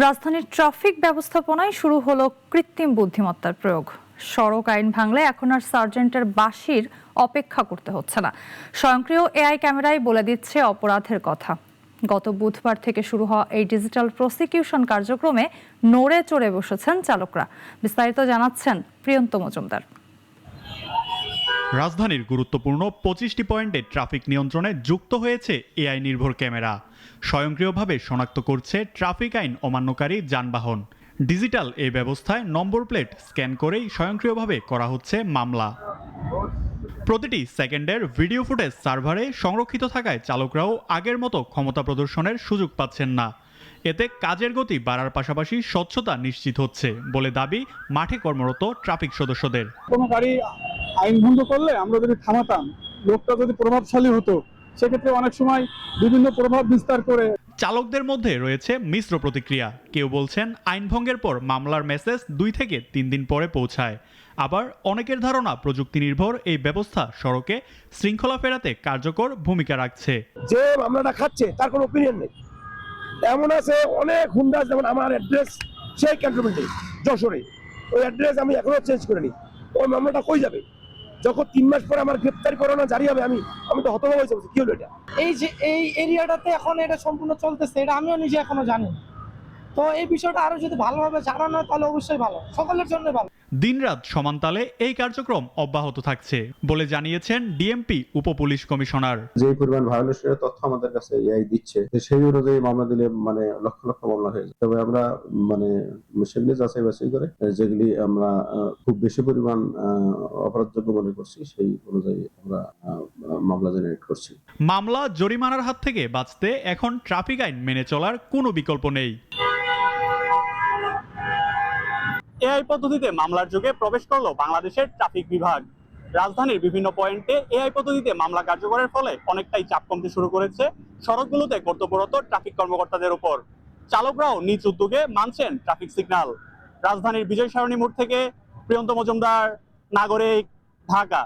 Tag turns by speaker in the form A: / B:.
A: রাজধানীর ট্রাফিক ব্যবস্থাপনায় শুরু হলো কৃত্রিম বুদ্ধিমত্তার প্রয়োগ। সড়ক আইন ভাঙলে এখন আর সার্জেন্টের বাঁশির অপেক্ষা করতে হচ্ছে না, স্বয়ংক্রিয় এআই ক্যামেরায় বলে দিচ্ছে অপরাধের কথা। গত বুধবার থেকে শুরু হওয়া এই ডিজিটাল প্রসিকিউশন কার্যক্রমে নড়ে চড়ে বসেছেন চালকরা। বিস্তারিত জানাচ্ছেন প্রিয়ন্ত মজুমদার।
B: রাজধানীর গুরুত্বপূর্ণ 25টি পয়েন্টে ট্রাফিক নিয়ন্ত্রণে যুক্ত হয়েছে এআই নির্ভর ক্যামেরা। স্বয়ংক্রিয়ভাবে শনাক্ত করছে ট্রাফিক আইন অমান্যকারী যানবাহন। ডিজিটাল এই ব্যবস্থায় নম্বর প্লেট স্ক্যান করেই স্বয়ংক্রিয়ভাবে করা হচ্ছে মামলা। প্রতিটি সেকেন্ডের ভিডিও ফুটেজ সার্ভারে সংরক্ষিত থাকায় চালকরাও আগের মতো ক্ষমতা প্রদর্শনের সুযোগ পাচ্ছেন না। এতে কাজের গতি বাড়ার পাশাপাশি স্বচ্ছতা নিশ্চিত হচ্ছে বলে দাবি মাঠে কর্মরত ট্রাফিক সদস্যদের।
C: কোনো গাড়ি আইন ভঙ্গ করলে আমরা যদি থামাতাম, লোকটা যদি প্রভাবশালী হতো, সেক্ষেত্রে অনেক সময় বিভিন্ন প্রভাব বিস্তার করে।
B: চালকদের মধ্যে রয়েছে মিশ্র প্রতিক্রিয়া। কেউ বলছেন আইন ভঙ্গের পর মামলার মেসেজ 2 থেকে 3 দিন পরে পৌঁছায়। আবার অনেকের ধারণা প্রযুক্তি নির্ভর এই ব্যবস্থা সড়কে শৃঙ্খলা ফেরাতে কার্যকর ভূমিকা রাখছে।
D: যে মামলাটা খাচ্ছে তার কোনো অপিনিয়ন নেই। এমন আছে অনেক হুন্ডা, যেমন আমার অ্যাড্রেস সেই ক্যান্টনমেন্টে যশোরে, ওই অ্যাড্রেস আমি এখনো চেঞ্জ করিনি। ওই মামলাটা কই যাবে? যখন 3 মাস পরে আমার গ্রেপ্তারি পরোয়ানা জারি হবে, আমি তো হতভম্ব হয়ে যাবো। কি হলো এটা?
E: এই যে এই এরিয়াটাতে এখন এটা সম্পূর্ণ চলতেছে, এটা আমিও নিজে এখনো জানি। তো এই বিষয়টা আরো যদি ভালোভাবে জানানো হয় তাহলে অবশ্যই ভালো, সকলের জন্য ভালো।
B: দিনরাত সমান তালে এই কার্যক্রম অব্যাহত থাকছে বলে জানিয়েছেন ডিএমপি উপপুলিশ কমিশনার।
F: যে পরিমাণ ভায়োলেশনের তথ্য আমাদের কাছে এআই দিচ্ছে, সেই অনুযায়ী মামলা দিলে লক্ষ লক্ষ মামলা হয়ে যায়। তবে আমরা সেগুলি যাচাই বাছাই করে যেগুলি আমরা খুব বেশি পরিমাণ অপরাধযোগ্য মনে করছি, সেই অনুযায়ী আমরা মামলা জেনারেট করছি।
B: মামলা জরিমানার হাত থেকে বাঁচতে এখন ট্রাফিক আইন মেনে চলার কোনো বিকল্প নেই। এআই পদ্ধতিতে মামলার যুগে প্রবেশ করলো বাংলাদেশের ট্রাফিক বিভাগ। রাজধানীর বিভিন্ন পয়েন্টে এআই পদ্ধতিতে মামলা কার্যকরের ফলে অনেকটাই চাপ কমতে শুরু করেছে সড়কগুলোতে কর্তব্যরত ট্রাফিক কর্মকর্তাদের উপর। চালকরাও নিজ উদ্যোগে মানছেন ট্রাফিক সিগন্যাল। রাজধানীর বিজয় সরণি মোড় থেকে প্রিয়ন্ত মজুমদার, নাগরিক, ঢাকা।